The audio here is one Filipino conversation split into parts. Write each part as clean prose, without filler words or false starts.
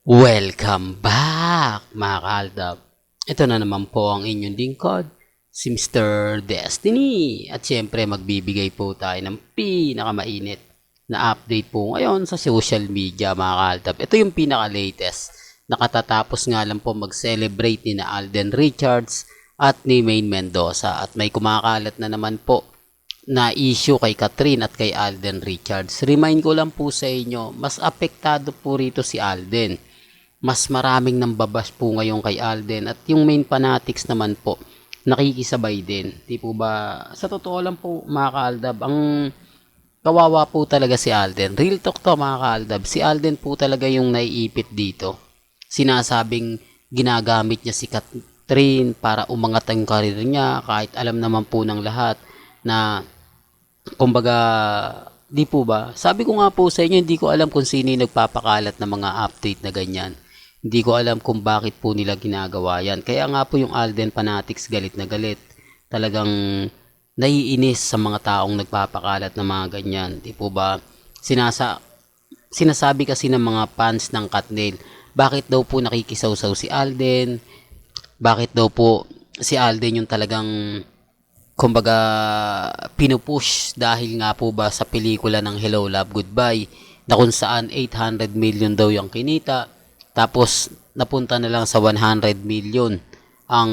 Welcome back mga kaaldab. Ito na naman po ang inyong lingkod, si Mr. Destiny. At syempre magbibigay po tayo ng pinakamainit na update po ngayon sa social media mga kaaldab. Ito yung pinaka-latest. Nakatatapos nga lang po mag-celebrate ni na Alden Richards at ni Maine Mendoza. At may kumakalat na naman po na issue kay Catherine at kay Alden Richards. Remind ko lang po sa inyo, mas apektado po rito si Alden. Mas maraming nambabas po ngayon kay Alden at yung main fanatics naman po nakikisabay din. Di po ba, sa totoo lang po mga kaaldab, ang kawawa po talaga si Alden. Real talk to mga kaaldab, si Alden po talaga yung naiipit dito. Sinasabing ginagamit niya si Catherine para umangat ang karir niya kahit alam naman po ng lahat na kumbaga, di po ba? Sabi ko nga po sa inyo, hindi ko alam kung sino yung nagpapakalat ng mga update na ganyan. Hindi ko alam kung bakit po nila ginagawa yan. Kaya nga po yung Alden Fanatics galit na galit. Talagang naiinis sa mga taong nagpapakalat ng mga ganyan. Di po ba? Sinasabi kasi ng mga fans ng Katniel, bakit daw po nakikisawsaw si Alden? Bakit daw po si Alden yung talagang kumbaga pinupush dahil nga po ba sa pelikula ng Hello Love Goodbye na kung saan 800 million daw yung kinita tapos napunta na lang sa 100 million ang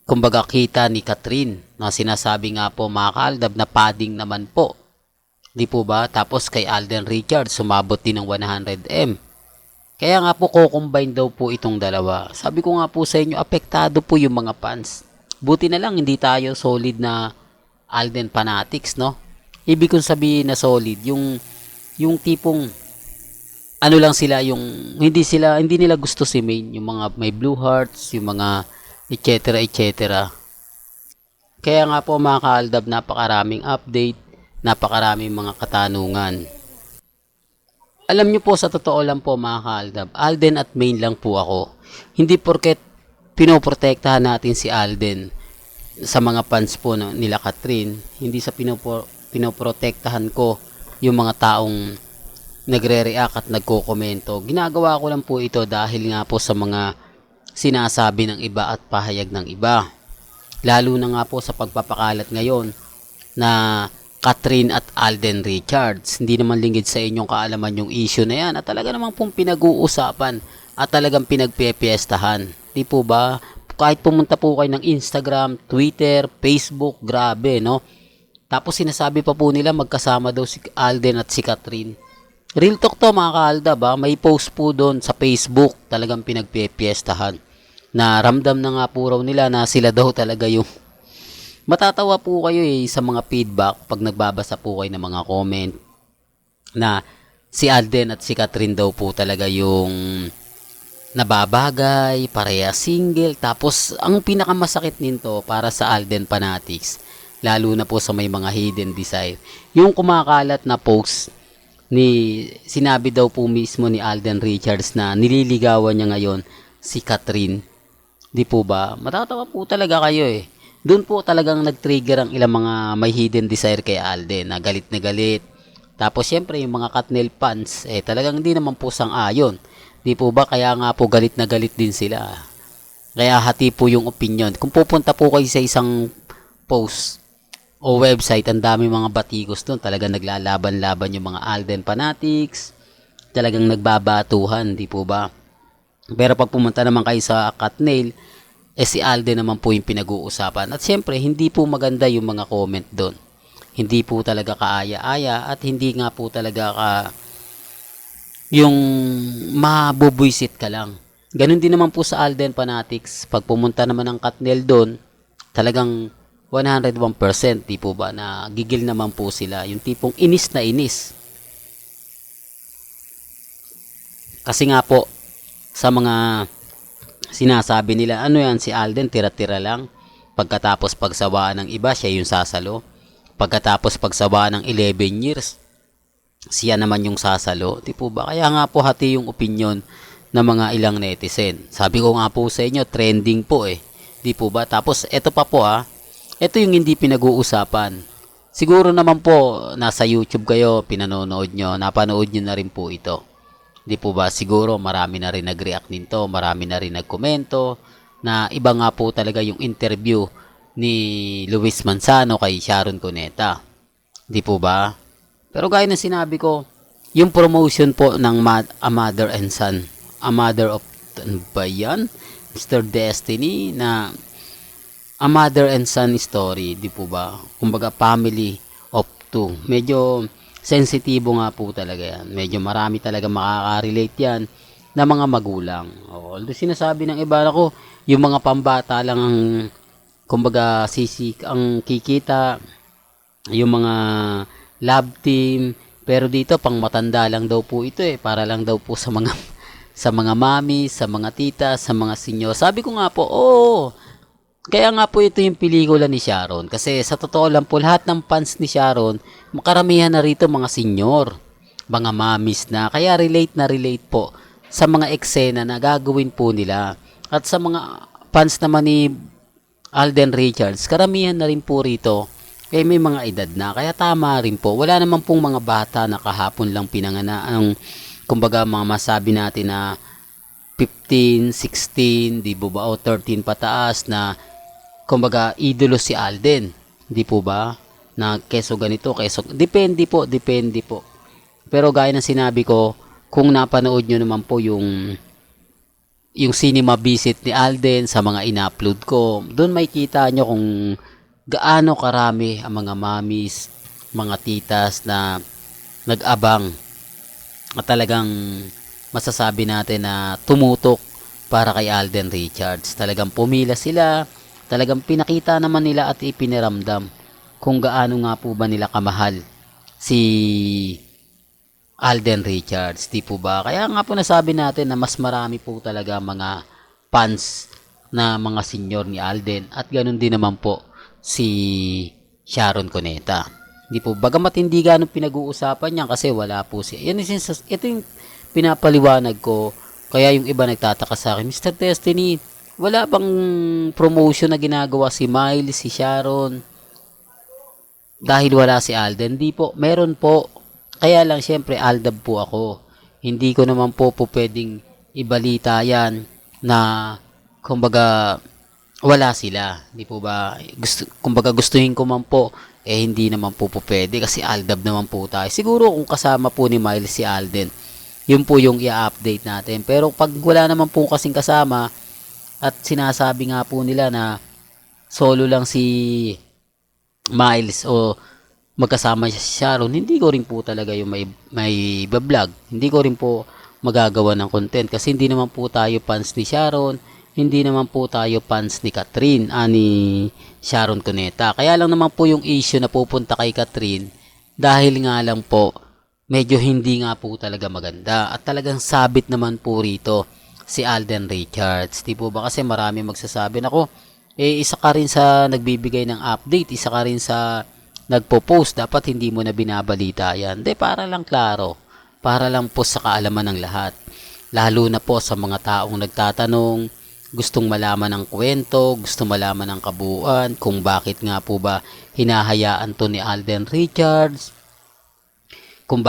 kumbaga kita ni Catherine na sinasabi nga po mga kaaldab na padding naman po, di po ba? Tapos kay Alden Richards sumabot din ng 100M. Kaya nga po ko-combine daw po itong dalawa. Sabi ko nga po sa inyo, apektado po yung mga fans. Buti na lang hindi tayo solid na Alden Fanatics, no? Ibig kong sabihin na solid, yung tipong ano lang sila, yung hindi nila gusto si Maine, yung mga may blue hearts, yung mga etc. Kaya nga po mga kaaldab, napakaraming update, napakaraming mga katanungan. Alam nyo po, sa totoo lang po mga kaaldab, Alden at Maine lang po ako. Hindi porket pinoprotektahan natin si Alden sa mga fans po nila Catherine, hindi sa pinoprotektahan ko yung mga taong nagre-react at nagko-komento. Ginagawa ko lang po ito dahil nga po sa mga sinasabi ng iba at pahayag ng iba. Lalo na nga po sa pagpapakalat ngayon na Catherine at Alden Richards. Hindi naman lingid sa inyong kaalaman yung issue na yan at talaga namang pong pinag-uusapan at talagang pinagpipiestahan. Di po ba? Kahit pumunta po kayo ng Instagram, Twitter, Facebook, grabe, no? Tapos sinasabi pa po nila magkasama daw si Alden at si Catherine. Real talk to mga kaaldab, ba? May post po doon sa Facebook, talagang pinagpipiestahan. Na ramdam na nga po raw nila na sila daw talaga yung matatawa po kayo sa mga feedback pag nagbabasa po kayo ng mga comment na si Alden at si Catherine daw po talaga yung nababagay, pareha single. Tapos ang pinakamasakit nito para sa Alden Fanatics, lalo na po sa may mga hidden desire, yung kumakalat na post sinabi daw po mismo ni Alden Richards na nililigawan niya ngayon si Catherine. Di po ba? Matatawa po talaga kayo Doon po talagang nag-trigger ang ilang mga may hidden desire kay Alden na galit na galit. Tapos syempre yung mga Katniel fans talagang hindi naman po sang-ayon. Di po ba? Kaya nga po galit na galit din sila. Kaya hati po yung opinion. Kung pupunta po kayo sa isang post o website, ang dami mga batikos doon. Talagang naglalaban-laban yung mga Alden Fanatics. Talagang nagbabatuhan, di po ba? Pero pag pumunta naman kayo sa Katniel, si Alden naman po yung pinag-uusapan. At syempre, hindi po maganda yung mga comment doon. Hindi po talaga kaaya-aya at hindi nga po talaga yung mabubwisit ka lang. Ganun din naman po sa Alden Fanatics. Pag pumunta naman ng Katniel doon, talagang 101%, di po ba, na gigil naman po sila. Yung tipong inis na inis. Kasi nga po, sa mga sinasabi nila, ano yan, si Alden, tira-tira lang. Pagkatapos pagsawaan ng iba, siya yung sasalo. Pagkatapos pagsawaan ng 11 years, siya naman yung sasalo. Di po ba? Kaya nga po hati yung opinion ng mga ilang netizen. Sabi ko nga po sa inyo, trending po Di po ba? Tapos, eto pa po ito yung hindi pinag-uusapan. Siguro naman po, nasa YouTube kayo, pinanonood nyo, napanood nyo na rin po ito. Di po ba? Siguro marami na rin nag-react nito, marami na rin nagkomento na iba nga po talaga yung interview ni Luis Manzano kay Sharon Cuneta. Di po ba? Pero gaya ng sinabi ko, yung promotion po ng A Mother and Son, A Mother of ano ba yan? Mr. Destiny na A Mother and Son story, di po ba? Kumbaga family of two. Medyo sensitibo nga po talaga yan. Medyo marami talaga makaka-relate yan na mga magulang. Although sinasabi ng iba ko, yung mga pambata lang ang kumbaga ang kikita, yung mga love team, pero dito pang matanda lang daw po ito para lang daw po sa mga sa mga mami, sa mga tita, sa mga senyor. Sabi ko nga po, kaya nga po ito yung pelikula ni Sharon. Kasi sa totoo lang po, lahat ng fans ni Sharon, makaramihan na rito mga senyor, mga mamis na. Kaya relate na relate po sa mga eksena na gagawin po nila. At sa mga fans naman ni Alden Richards, karamihan na rin po rito may mga edad na. Kaya tama rin po. Wala naman pong mga bata na kahapon lang pinanganak. Kumbaga mga masabi natin na 15, 16, di po ba, o 13 pataas na kumbaga idolo si Alden. Di po ba? Na keso ganito, keso. Depende po. Pero gaya ng sinabi ko, kung napanood nyo naman po yung cinema visit ni Alden sa mga in-upload ko, doon may kita nyo kung gaano karami ang mga mamis, mga titas na nag-abang at talagang masasabi natin na tumutok para kay Alden Richards. Talagang pumila sila, talagang pinakita naman nila at ipiniramdam kung gaano nga po ba nila kamahal si Alden Richards, di po ba? Kaya nga po nasabi natin na mas marami po talaga mga fans na mga senior ni Alden at ganun din naman po si Sharon Cuneta. Di po, bagamat hindi ganun pinag-uusapan niya kasi wala po siya. Ito yung pinapaliwanag ko. Kaya yung iba nagtataka sa akin, Mr. Destiny, wala bang promotion na ginagawa si Miles, si Sharon? Dahil wala si Alden? Di po, meron po. Kaya lang, syempre, Aldab po ako. Hindi ko naman po pwedeng ibalita yan na, kumbaga, wala sila. Di po ba? Kumbaga, gustuhin ko man po, hindi naman po pwede kasi Aldab naman po tayo. Siguro kung kasama po ni Miles si Alden, yun po yung i-update natin. Pero pag wala naman po kasing kasama at sinasabi nga po nila na solo lang si Miles o magkasama siya si Sharon, hindi ko rin po talaga yung may vlog. Hindi ko rin po magagawa ng content kasi hindi naman po tayo fans ni Sharon, hindi naman po tayo fans ni Catherine, ni Sharon Cuneta. Kaya lang naman po yung issue na pupunta kay Catherine dahil nga lang po medyo hindi nga po talaga maganda at talagang sabit naman po rito si Alden Richards. Di po ba kasi marami magsasabi na isa ka rin sa nagbibigay ng update, isa ka rin sa nagpo-post, dapat hindi mo na binabalita yan. Para lang klaro, para lang po sa kaalaman ng lahat. Lalo na po sa mga taong nagtatanong, gustong malaman ng kwento, gustong malaman ng kabuuan, kung bakit nga po ba hinahayaan to ni Alden Richards, kung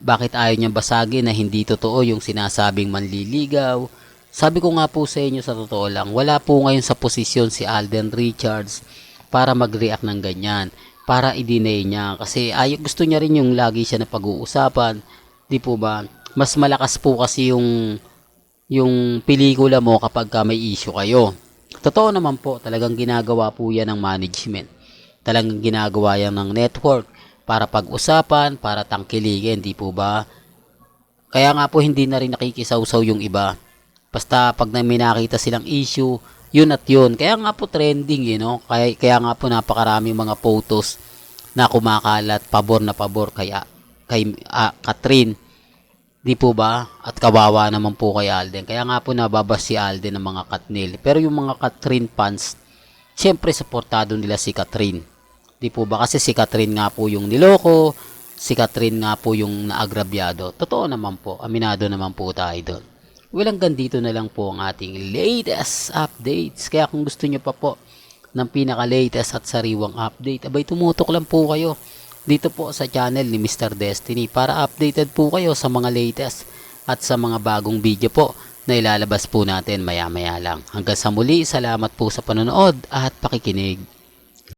bakit ayaw niyang basagin na hindi totoo yung sinasabing manliligaw. Sabi ko nga po sa inyo sa totoo lang, wala po ngayon sa posisyon si Alden Richards para mag-react ng ganyan, para i-deny niya. Kasi gusto niya rin yung lagi siya na pag-uusapan, di po ba? Mas malakas po kasi yung pelikula mo kapag may issue kayo. Totoo naman po, talagang ginagawa po yan ng management. Talagang ginagawa yan ng network para pag-usapan, para tangkiligin, di po ba? Kaya nga po hindi na rin nakikisawsaw yung iba. Basta pag may nakita silang issue, yun at yun. Kaya nga po trending, Kaya nga po napakaraming mga photos na kumakalat, pabor na pabor kay Catherine. Di po ba? At kawawa naman po kay Alden. Kaya nga po nababas si Alden ng mga Katnil. Pero yung mga Catherine fans, syempre supportado nila si Catherine. Di po ba? Kasi si Catherine nga po yung niloko, si Catherine nga po yung naagrabyado. Totoo naman po. Aminado naman po tayo doon. Hanggang dito na lang po ang ating latest updates. Kaya kung gusto nyo pa po ng pinaka-latest at sariwang update, abay tumutok lang po kayo dito po sa channel ni Mr. Destiny para updated po kayo sa mga latest at sa mga bagong video po na ilalabas po natin maya-maya lang. Hanggang sa muli, salamat po sa panonood at pakikinig.